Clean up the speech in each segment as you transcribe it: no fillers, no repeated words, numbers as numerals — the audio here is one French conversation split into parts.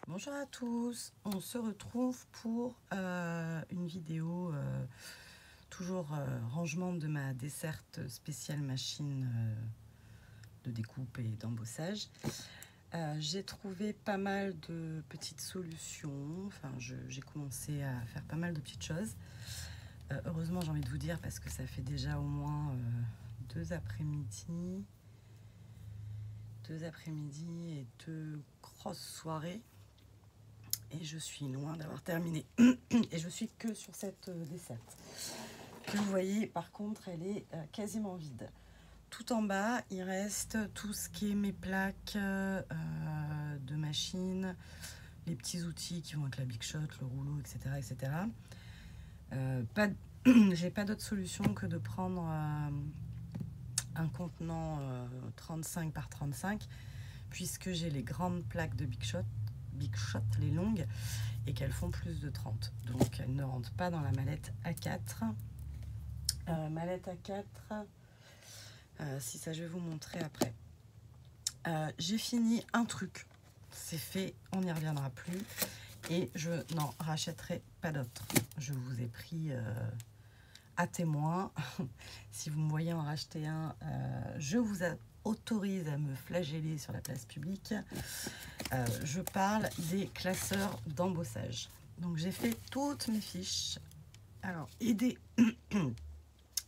Bonjour à tous, on se retrouve pour une vidéo toujours rangement de ma desserte spéciale machine de découpe et d'embossage. J'ai trouvé pas mal de petites solutions, enfin j'ai commencé à faire pas mal de petites choses. Heureusement j'ai envie de vous dire parce que ça fait déjà au moins deux après-midi et deux grosses soirées. Et je suis loin d'avoir terminé. Et je suis que sur cette desserte. Que vous voyez, par contre, elle est quasiment vide. Tout en bas, il reste tout ce qui est mes plaques de machine, les petits outils qui vont être la Big Shot, le rouleau, etc. etc. J'ai pas d'autre solution que de prendre un contenant 35 par 35, puisque j'ai les grandes plaques de Big Shot, les longues, et qu'elles font plus de 30. Donc elles ne rentrent pas dans la mallette A4. Mallette A4, si ça je vais vous montrer après. J'ai fini un truc, c'est fait, on n'y reviendra plus, et je n'en rachèterai pas d'autres. Je vous ai pris à témoin. Si vous me voyez en racheter un, je vous autorise à me flageller sur la place publique. Je parle des classeurs d'embossage. Donc j'ai fait toutes mes fiches. Alors, aider.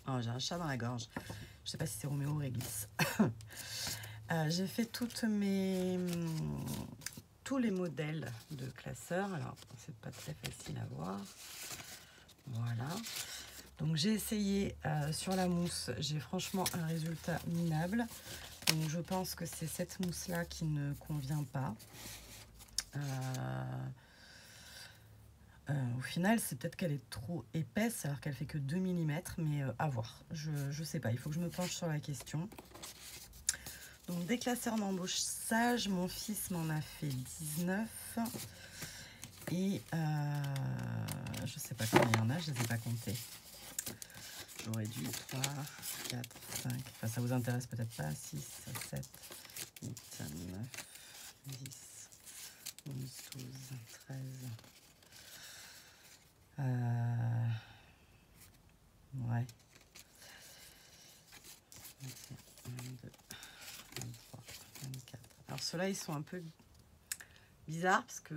Oh, j'ai un chat dans la gorge. Je sais pas si c'est Roméo ou Régis. J'ai fait tous les modèles de classeurs. Alors, c'est pas très facile à voir. Voilà. Donc j'ai essayé sur la mousse. J'ai franchement un résultat minable. Donc je pense que c'est cette mousse là qui ne convient pas. Au final, c'est peut-être qu'elle est trop épaisse alors qu'elle fait que 2 mm, mais à voir. Je sais pas, il faut que je me penche sur la question. Donc des classeurs d'embossage, mon fils m'en a fait 19. Et je sais pas combien il y en a, je les ai pas comptés. J'aurais dû 3, 4, 5, enfin ça vous intéresse peut-être pas, 6, 7, 8, 9, 10, 11, 12, 13... ouais. 21, 22, 23, 24. Alors ceux-là, ils sont un peu bizarres parce que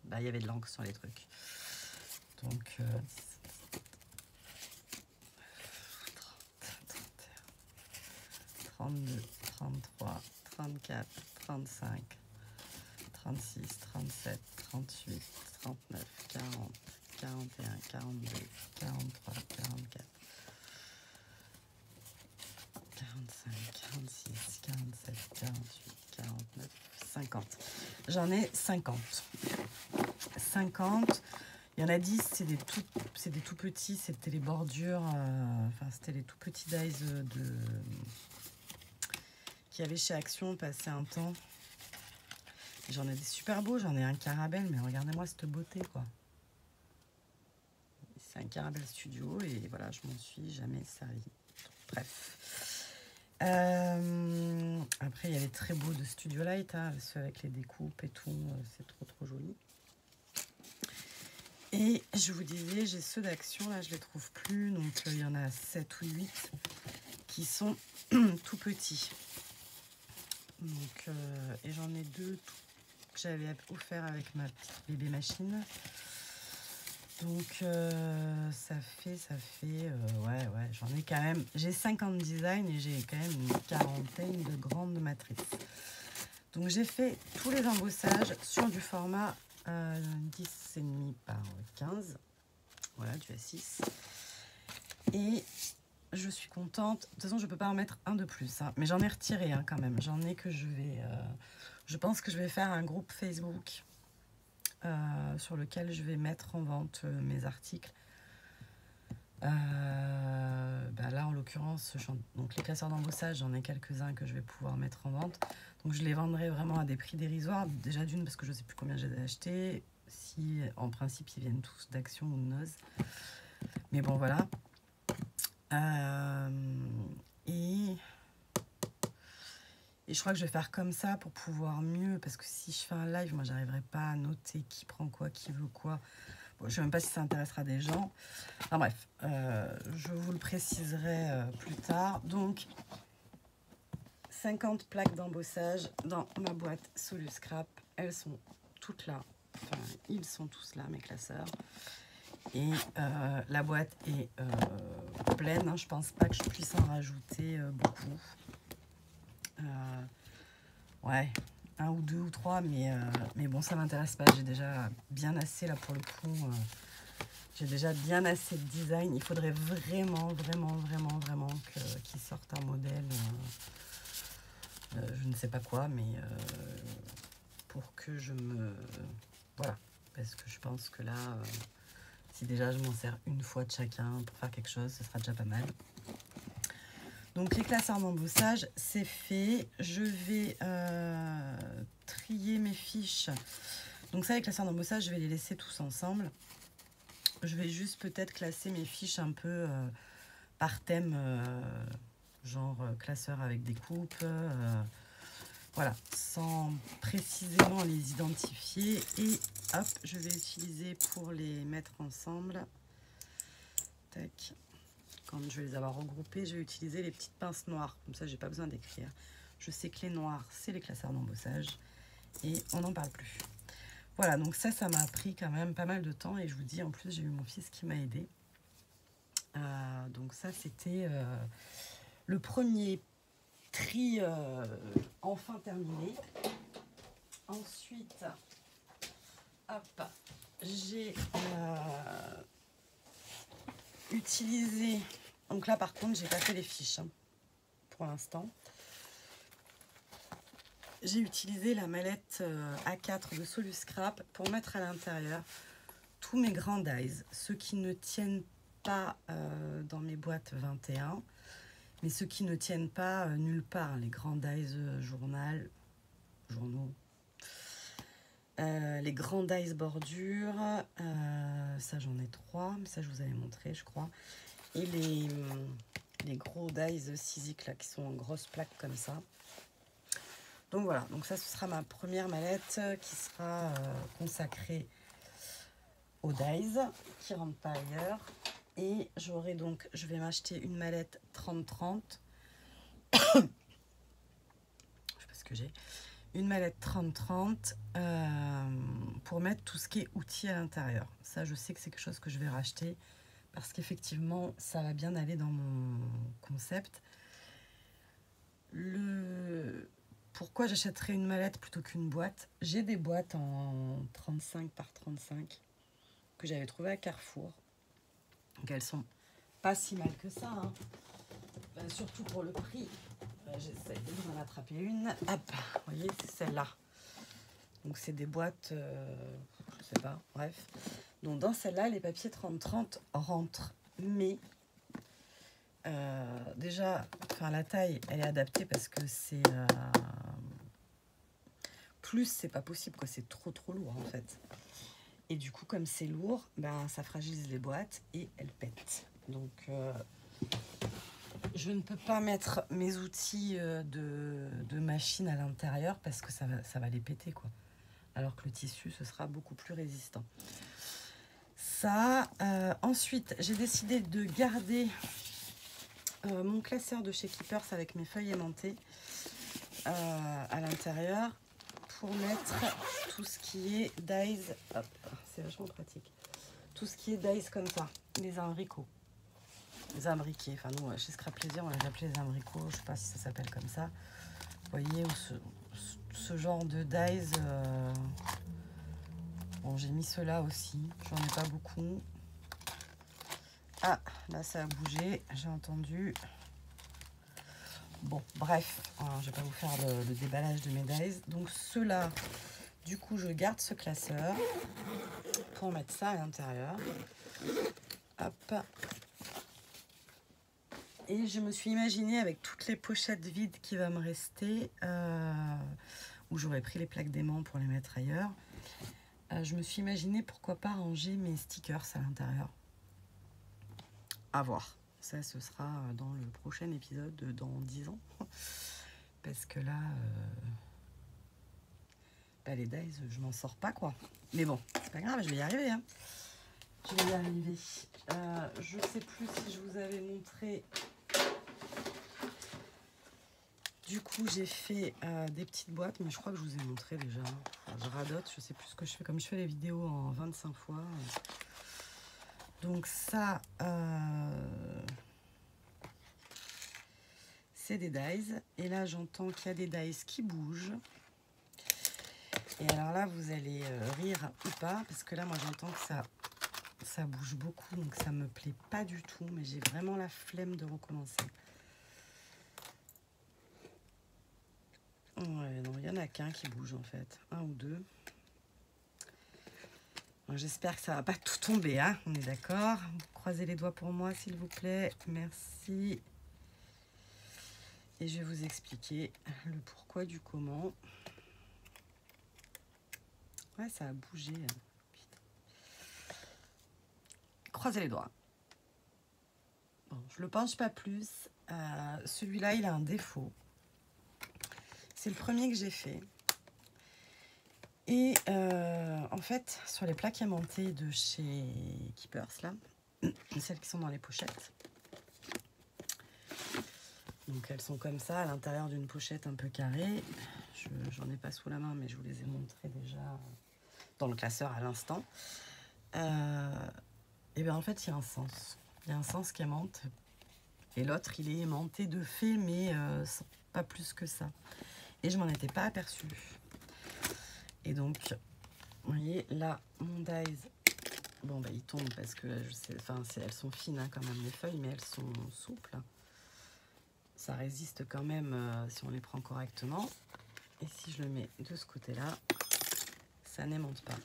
bah, y avait de l'encre sur les trucs. Donc 32, 33, 34, 35, 36, 37, 38, 39, 40, 41, 42, 43, 44, 45, 46, 47, 48, 49, 50. J'en ai 50. 50. Il y en a 10, c'est des tout petits, c'était les bordures, enfin c'était les tout petits dies qu'il y avait chez Action passé un temps. J'en ai des super beaux, j'en ai un Caramel, mais regardez-moi cette beauté quoi. C'est un Caramel Studio et voilà, je m'en suis jamais servi. Bref. Après, il y a les très beaux de Studio Light, hein, ceux avec les découpes et tout, c'est trop joli. Et je vous disais, j'ai ceux d'Action, là je les trouve plus, donc il y en a 7 ou 8 qui sont tout petits. Donc, et j'en ai 2 que j'avais offert avec ma petite bébé machine. Donc ça fait ouais, j'en ai quand même, j'ai 50 designs et j'ai quand même une quarantaine de grandes matrices. Donc j'ai fait tous les embossages sur du format 10,5 par 15, voilà, du A6. Et je suis contente. De toute façon, je ne peux pas en mettre un de plus, hein, mais j'en ai retiré quand même. J'en ai que je pense que je vais faire un groupe Facebook sur lequel je vais mettre en vente mes articles. Bah là, en l'occurrence, donc les classeurs d'embossage, j'en ai quelques-uns que je vais pouvoir mettre en vente. Donc je les vendrai vraiment à des prix dérisoires. Déjà d'une, parce que je ne sais plus combien j'ai acheté. Si, en principe, ils viennent tous d'Action ou de Noz. Mais bon, voilà. Et Et je crois que je vais faire comme ça pour pouvoir mieux, parce que si je fais un live, moi j'arriverai pas à noter qui prend quoi, qui veut quoi. Bon, je sais même pas si ça intéressera des gens. Enfin bref, je vous le préciserai plus tard. Donc 50 plaques d'embossage dans ma boîte Soluscrap. Elles sont toutes là. Enfin, ils sont tous là, mes classeurs. Et la boîte est pleine. Hein. Je pense pas que je puisse en rajouter beaucoup. Ouais, un ou deux ou trois, mais bon, ça m'intéresse pas. J'ai déjà bien assez là pour le coup. J'ai déjà bien assez de design. Il faudrait vraiment qu'ils sortent un modèle. Je ne sais pas quoi, mais pour que je me... Voilà, parce que je pense que là, si déjà je m'en sers une fois de chacun pour faire quelque chose, ce sera déjà pas mal. Donc les classeurs d'embossage, c'est fait. Je vais trier mes fiches. Donc ça, les classeurs d'embossage, je vais les laisser tous ensemble. Je vais juste peut-être classer mes fiches un peu par thème, genre classeur avec des coupes. Voilà, sans précisément les identifier. Et hop, je vais utiliser pour les mettre ensemble. Tac. Quand je vais les avoir regroupés, je vais utiliser les petites pinces noires. Comme ça, j'ai pas besoin d'écrire. Je sais que les noirs, c'est les classeurs d'embossage. Et on n'en parle plus. Voilà, donc ça m'a pris quand même pas mal de temps. Et je vous dis, en plus, j'ai eu mon fils qui m'a aidé. Donc ça, c'était le premier tri enfin terminé. Ensuite, hop, j'ai utilisé... Donc là, par contre, j'ai pas fait les fiches hein, pour l'instant. J'ai utilisé la mallette A4 de Soluscrap pour mettre à l'intérieur tous mes grands dies, ceux qui ne tiennent pas dans mes boîtes 21, mais ceux qui ne tiennent pas nulle part, les grands dies journaux, les grands dies bordures, ça j'en ai 3, mais ça je vous avais montré je crois, et les gros dies Sizik là qui sont en grosses plaques comme ça. Donc voilà, donc ça ce sera ma première mallette qui sera consacrée aux dies qui ne rentrent pas ailleurs. Et j'aurai donc, je vais m'acheter une mallette 30-30. Je sais pas ce que j'ai. Une mallette 30-30 pour mettre tout ce qui est outils à l'intérieur. Ça, je sais que c'est quelque chose que je vais racheter parce qu'effectivement, ça va bien aller dans mon concept. Pourquoi j'achèterais une mallette plutôt qu'une boîte? J'ai des boîtes en 35 par 35 que j'avais trouvées à Carrefour. Donc elles sont pas si mal que ça. Hein. Surtout pour le prix. J'essaie de vous en attraper une. Hop, vous voyez, c'est celle-là. Donc c'est des boîtes, je sais pas, bref. Donc dans celle-là, les papiers 30-30 rentrent. Mais déjà, enfin, la taille, elle est adaptée parce que c'est... plus, c'est pas possible, quoi. C'est trop lourd, en fait. Et du coup, comme c'est lourd, ben, ça fragilise les boîtes et elles pètent. Donc, je ne peux pas mettre mes outils de machine à l'intérieur parce que ça va les péter, quoi. Alors que le tissu, ce sera beaucoup plus résistant. Ça, ensuite, j'ai décidé de garder mon classeur de chez Keepers avec mes feuilles aimantées à l'intérieur pour mettre tout ce qui est dies. Hop, c'est vachement pratique. Tout ce qui est dies comme ça, les imbricots. Les imbriqués, enfin nous chez Scrap Plaisir on les appelait les imbricots, je sais pas si ça s'appelle comme ça. Vous voyez, ce genre de dies. Bon, j'ai mis ceux-là aussi, j'en ai pas beaucoup. Ah, là ça a bougé, j'ai entendu. Bon, bref, alors, je vais pas vous faire le déballage de mes dies. Donc ceux-là, du coup, je garde ce classeur pour mettre ça à l'intérieur. Hop. Et je me suis imaginée avec toutes les pochettes vides qui va me rester, où j'aurais pris les plaques d'aimant pour les mettre ailleurs. Je me suis imaginée pourquoi pas ranger mes stickers à l'intérieur. À voir. Ça, ce sera dans le prochain épisode dans 10 ans. parce que là, bah, les dies, je m'en sors pas quoi. Mais bon, c'est pas grave, je vais y arriver. Hein. Je vais y arriver. Je sais plus si je vous avais montré. Du coup, j'ai fait des petites boîtes, mais je crois que je vous ai montré déjà. Enfin, je radote, je sais plus ce que je fais. Comme je fais les vidéos en 25 fois. Donc ça, c'est des dies. Et là, j'entends qu'il y a des dies qui bougent. Et alors là, vous allez rire ou pas, parce que là, moi, j'entends que ça bouge beaucoup, donc ça me plaît pas du tout. Mais j'ai vraiment la flemme de recommencer. Ouais, non, il y en a qu'un qui bouge en fait, un ou deux. J'espère que ça va pas tout tomber, hein. On est d'accord. Croisez les doigts pour moi, s'il vous plaît. Merci. Et je vais vous expliquer le pourquoi du comment. Ouais, ça a bougé. Croisez les doigts. Bon, je le penche pas plus. Celui-là, il a un défaut. C'est le premier que j'ai fait. Et en fait, sur les plaques aimantées de chez Keepers, là, celles qui sont dans les pochettes, donc elles sont comme ça, à l'intérieur d'une pochette un peu carrée. J'en ai pas sous la main, mais je vous les ai montrées déjà dans le classeur à l'instant. Et bien en fait, il y a un sens. Il y a un sens qui aimante. Et l'autre, il est aimanté de fait, mais pas plus que ça. Et je m'en étais pas aperçue. Et donc, vous voyez, là, mon dies, bon, bah, il tombe parce que je sais, enfin, elles sont fines hein, quand même, les feuilles, mais elles sont souples. Ça résiste quand même si on les prend correctement. Et si je le mets de ce côté-là, ça n'aimante pas.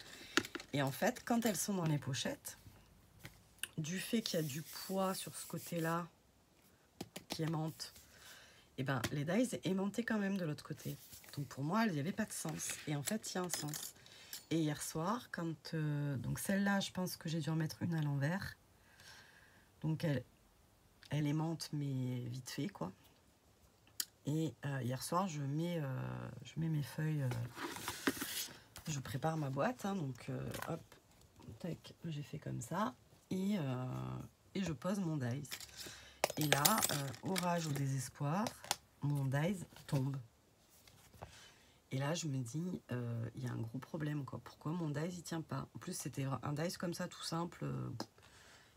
Et en fait, quand elles sont dans les pochettes, du fait qu'il y a du poids sur ce côté-là qui aimante, et ben les dies aimantaient quand même de l'autre côté. Donc pour moi, il n'y avait pas de sens. Et en fait, il y a un sens. Et hier soir, quand donc celle-là, je pense que j'ai dû en mettre une à l'envers. Donc elle aimante, mais vite fait, quoi. Et hier soir, je mets mes feuilles. Je prépare ma boîte, hein, donc hop, tac, j'ai fait comme ça. Et je pose mon dies. Et là, orage au désespoir, mon dies tombe. Et là, je me dis, il y a un gros problème, quoi. Pourquoi mon dies, il tient pas? En plus, c'était un dies comme ça, tout simple,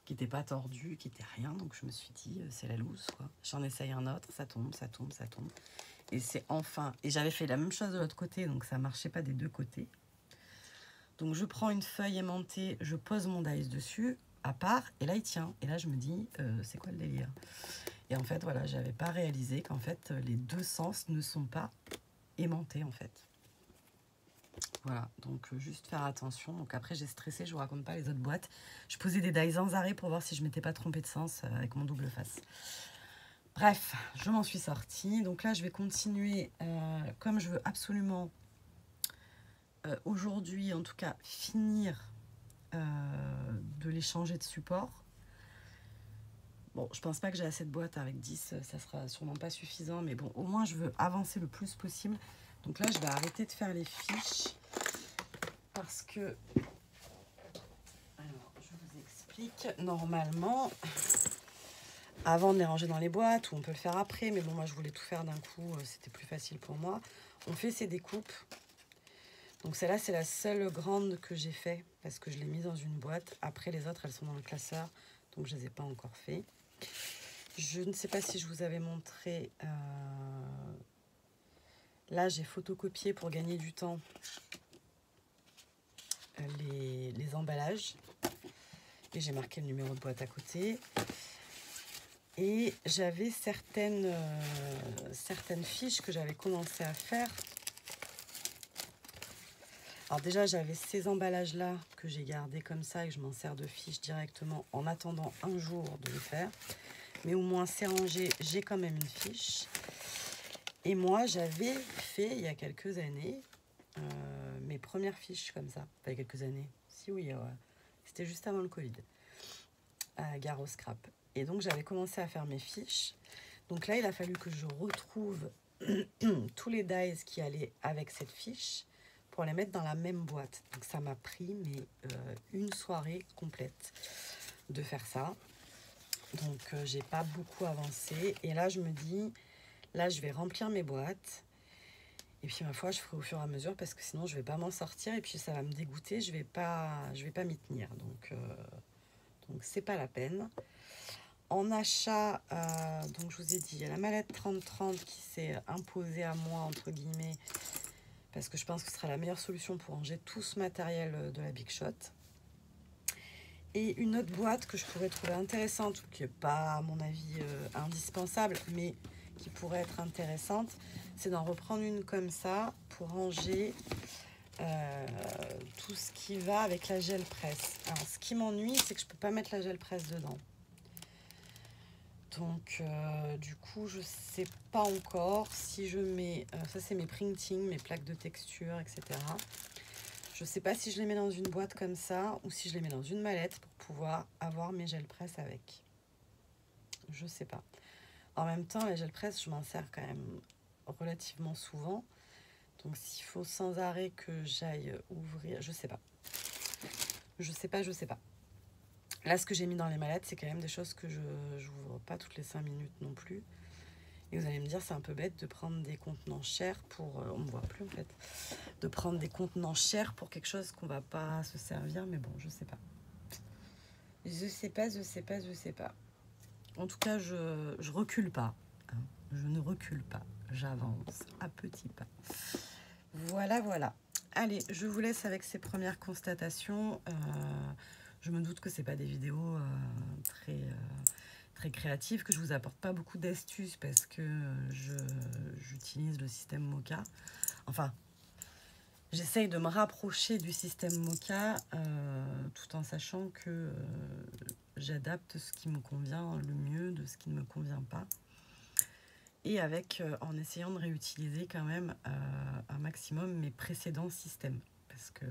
qui n'était pas tordu, qui n'était rien. Donc, je me suis dit, c'est la loose, quoi. J'en essaye un autre, ça tombe, ça tombe, ça tombe. Et c'est enfin... Et j'avais fait la même chose de l'autre côté, donc ça ne marchait pas des deux côtés. Donc, je prends une feuille aimantée, je pose mon dies dessus, à part, et là, il tient. Et là, je me dis, c'est quoi le délire? Et en fait, voilà, j'avais pas réalisé qu'en fait, les deux sens ne sont pas aimantés, en fait. Voilà, donc juste faire attention. Donc après, j'ai stressé, je vous raconte pas les autres boîtes. Je posais des dies sans arrêt pour voir si je m'étais pas trompée de sens avec mon double face. Bref, je m'en suis sortie. Donc là, je vais continuer, comme je veux absolument, aujourd'hui en tout cas, finir de les changer de support. Bon, je pense pas que j'ai assez de boîtes avec 10, ça sera sûrement pas suffisant, mais bon, au moins je veux avancer le plus possible. Donc là, je vais arrêter de faire les fiches parce que, alors, je vous explique, normalement, avant de les ranger dans les boîtes, ou on peut le faire après, mais bon, moi je voulais tout faire d'un coup, c'était plus facile pour moi. On fait ces découpes. Donc celle-là, c'est la seule grande que j'ai fait parce que je l'ai mise dans une boîte. Après, les autres, elles sont dans le classeur, donc je les ai pas encore fait. Je ne sais pas si je vous avais montré, là j'ai photocopié pour gagner du temps les emballages et j'ai marqué le numéro de boîte à côté. Et j'avais certaines fiches que j'avais commencé à faire. Alors déjà, j'avais ces emballages-là que j'ai gardés comme ça et que je m'en sers de fiches directement en attendant un jour de les faire. Mais au moins, c'est rangé, j'ai quand même une fiche. Et moi, j'avais fait, il y a quelques années, mes premières fiches comme ça. Pas il y a quelques années. Si, oui, c'était juste avant le Covid. À Gare au Scrap. Et donc, j'avais commencé à faire mes fiches. Donc là, il a fallu que je retrouve tous les dies qui allaient avec cette fiche pour les mettre dans la même boîte. Donc ça m'a pris mais une soirée complète de faire ça. Donc j'ai pas beaucoup avancé. Et là je me dis, là je vais remplir mes boîtes. Et puis ma foi, je ferai au fur et à mesure parce que sinon je vais pas m'en sortir et puis ça va me dégoûter. Je vais pas m'y tenir. Donc c'est pas la peine. En achat, donc je vous ai dit, il y a la mallette 30-30 qui s'est imposée à moi, entre guillemets, parce que je pense que ce sera la meilleure solution pour ranger tout ce matériel de la Big Shot. Et une autre boîte que je pourrais trouver intéressante, qui n'est pas, à mon avis, indispensable, mais qui pourrait être intéressante, c'est d'en reprendre une comme ça pour ranger tout ce qui va avec la gel presse. Alors, ce qui m'ennuie, c'est que je ne peux pas mettre la gel presse dedans. Donc, du coup, je ne sais pas encore si je mets... ça, c'est mes printing, mes plaques de texture, etc. Je ne sais pas si je les mets dans une boîte comme ça ou si je les mets dans une mallette pour pouvoir avoir mes gel presse avec. Je ne sais pas. En même temps, les gel presse, je m'en sers quand même relativement souvent. Donc, s'il faut sans arrêt que j'aille ouvrir... Je ne sais pas. Je ne sais pas. Là, ce que j'ai mis dans les mallettes, c'est quand même des choses que je n'ouvre pas toutes les 5 minutes non plus. Et vous allez me dire, c'est un peu bête de prendre des contenants chers pour... on ne me voit plus en fait. De prendre des contenants chers pour quelque chose qu'on ne va pas se servir. Mais bon, je sais pas. Je sais pas. En tout cas, je recule pas. Hein. Je ne recule pas. J'avance à petits pas. Voilà. Allez, je vous laisse avec ces premières constatations. Je me doute que c'est pas des vidéos très créatives, que je vous apporte pas beaucoup d'astuces parce que j'utilise le système Mocha. Enfin, j'essaye de me rapprocher du système Mocha tout en sachant que j'adapte ce qui me convient le mieux de ce qui ne me convient pas. Et en essayant de réutiliser quand même un maximum mes précédents systèmes. Parce que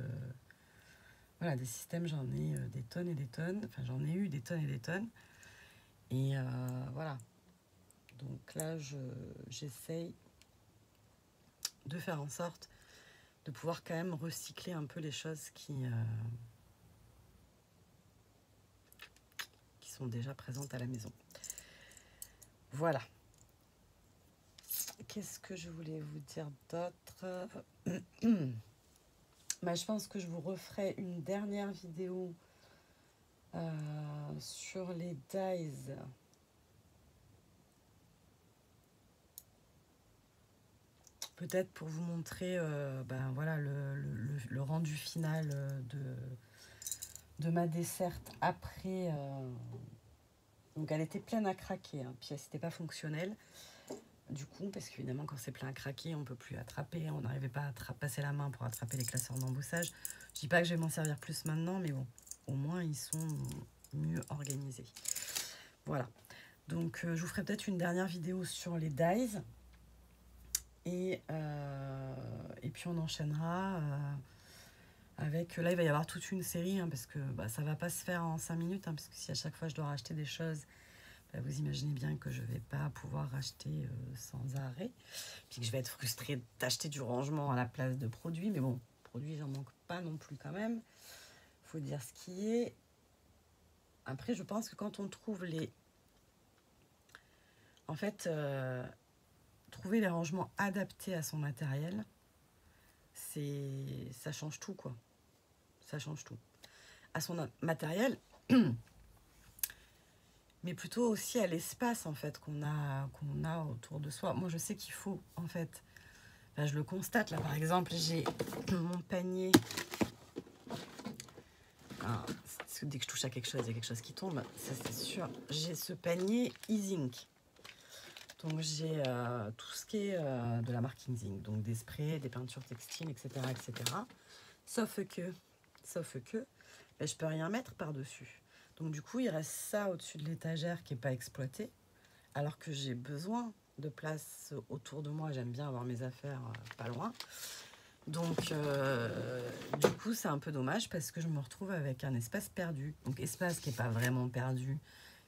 voilà, des systèmes, j'en ai des tonnes et des tonnes. Enfin, j'en ai eu des tonnes et des tonnes. Et voilà. Donc là, j'essaye de faire en sorte de pouvoir quand même recycler un peu les choses qui sont déjà présentes à la maison. Voilà. Qu'est-ce que je voulais vous dire d'autre? Je pense que je vous referai une dernière vidéo sur les dies. Peut-être pour vous montrer voilà, le rendu final de ma desserte après. Donc elle était pleine à craquer, hein, puis elle n'était pas fonctionnelle. Du coup, parce qu'évidemment, quand c'est plein à craquer, on ne peut plus attraper. On n'arrivait pas à passer la main pour attraper les classeurs d'emboussage. Je dis pas que je vais m'en servir plus maintenant, mais bon, au moins, ils sont mieux organisés. Voilà. Donc, je vous ferai peut-être une dernière vidéo sur les dies. Et puis, on enchaînera avec... Là, il va y avoir toute une série, hein, parce que ça ne va pas se faire en 5 minutes, hein, parce que si à chaque fois, je dois racheter des choses... vous imaginez bien que je ne vais pas pouvoir acheter sans arrêt. Puis que je vais être frustrée d'acheter du rangement à la place de produits. Mais bon, produits, j'en manque pas non plus quand même. Il faut dire ce qui est. Après, je pense que quand on trouve les... En fait, trouver les rangements adaptés à son matériel, ça change tout, quoi. Ça change tout. À son matériel... mais plutôt aussi à l'espace en fait qu'on a autour de soi. Moi je sais qu'il faut en fait, là, je le constate là par exemple, j'ai mon panier, dès que je touche à quelque chose, il y a quelque chose qui tombe, ça c'est sûr. J'ai ce panier Easink, donc j'ai tout ce qui est de la marque Easink, donc des sprays, des peintures textiles, etc. Sauf que je peux rien mettre par dessus. Donc du coup, il reste ça au-dessus de l'étagère qui n'est pas exploité, alors que j'ai besoin de place autour de moi. J'aime bien avoir mes affaires pas loin. Donc du coup, c'est un peu dommage parce que je me retrouve avec un espace perdu. Donc espace qui n'est pas vraiment perdu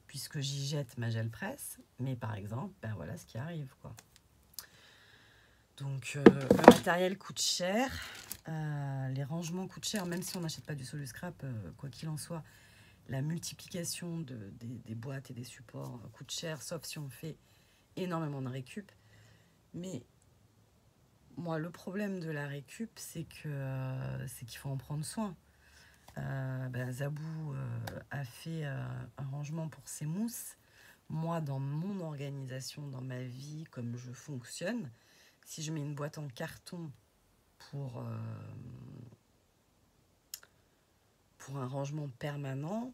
puisque j'y jette ma gel presse. Mais par exemple, voilà ce qui arrive, quoi. Donc le matériel coûte cher, les rangements coûtent cher, même si on n'achète pas du Solus Scrap, quoi qu'il en soit, la multiplication des boîtes et des supports coûte cher, sauf si on fait énormément de récup. Mais moi, le problème de la récup, c'est qu'il faut en prendre soin. Zabou a fait un rangement pour ses mousses. Moi, dans mon organisation, dans ma vie, comme je fonctionne, si je mets une boîte en carton pour un rangement permanent,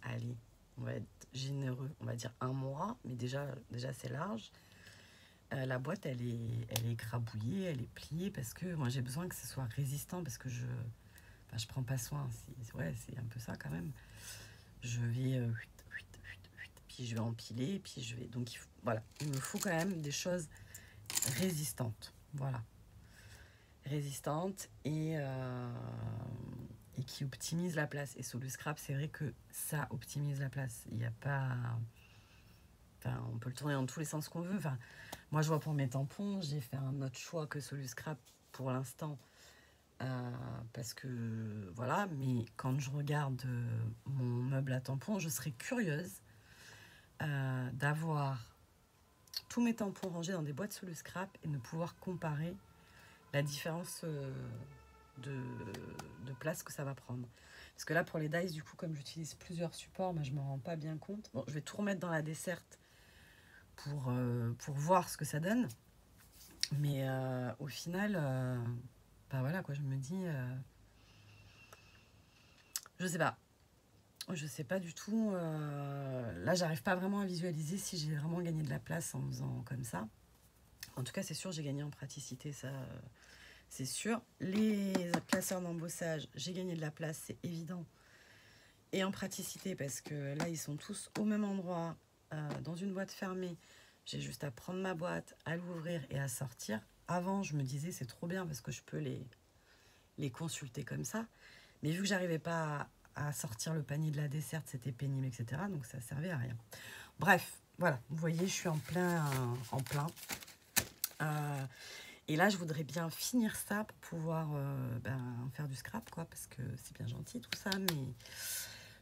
allez, on va être généreux, on va dire 1 mois, mais déjà c'est large. La boîte, elle est grabouillée, elle est pliée, parce que moi, j'ai besoin que ce soit résistant, parce que je prends pas soin. C'est un peu ça quand même. Je vais puis je vais empiler, puis je vais donc voilà, il me faut quand même des choses résistantes, voilà, résistantes et qui optimisent la place. Et Solus Scrap, c'est vrai que ça optimise la place. Il n'y a pas, on peut le tourner dans tous les sens qu'on veut. Moi, je vois pour mes tampons, j'ai fait un autre choix que Solus Scrap pour l'instant. Parce que voilà, mais quand je regarde mon meuble à tampons, je serais curieuse d'avoir tous mes tampons rangés dans des boîtes Solus Scrap et de pouvoir comparer la différence de place que ça va prendre. Parce que là, pour les dies, du coup, comme j'utilise plusieurs supports, je ne me rends pas bien compte. Bon, je vais tout remettre dans la desserte pour voir ce que ça donne. Mais au final, voilà quoi, je me dis... je sais pas. Je sais pas du tout. Là, j'arrive pas vraiment à visualiser si j'ai vraiment gagné de la place en faisant comme ça. En tout cas, c'est sûr, j'ai gagné en praticité, ça, c'est sûr. Les classeurs d'embossage, j'ai gagné de la place, c'est évident. Et en praticité, parce que là, ils sont tous au même endroit, dans une boîte fermée. J'ai juste à prendre ma boîte, à l'ouvrir et à sortir. Avant, je me disais, c'est trop bien parce que je peux les consulter comme ça. Mais vu que j'arrivais pas à sortir le panier de la desserte, c'était pénible, etc. Donc ça servait à rien. Bref, voilà, vous voyez, je suis en plein. Et là, je voudrais bien finir ça pour pouvoir faire du scrap, quoi, parce que c'est bien gentil tout ça, mais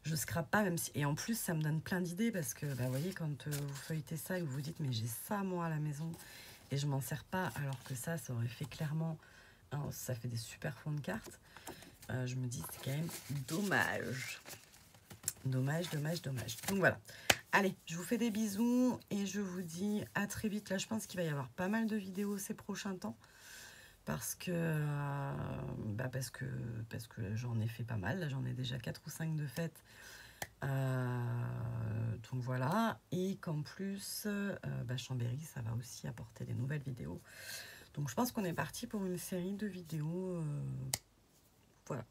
je scrape pas, même si... Et en plus, ça me donne plein d'idées, parce que, vous voyez, quand vous feuilletez ça et vous vous dites, mais j'ai ça, moi, à la maison, et je m'en sers pas, alors que ça aurait fait clairement... ça fait des super fonds de cartes. Je me dis, c'est quand même dommage. Dommage. Donc voilà. Allez, je vous fais des bisous et je vous dis à très vite. Là, je pense qu'il va y avoir pas mal de vidéos ces prochains temps. Parce que j'en ai fait pas mal. Là, j'en ai déjà 4 ou 5 de faites. Donc voilà. Et qu'en plus, Chambéry, ça va aussi apporter des nouvelles vidéos. Donc je pense qu'on est parti pour une série de vidéos... Voilà.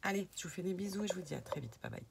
Allez, je vous fais des bisous et je vous dis à très vite. Bye bye.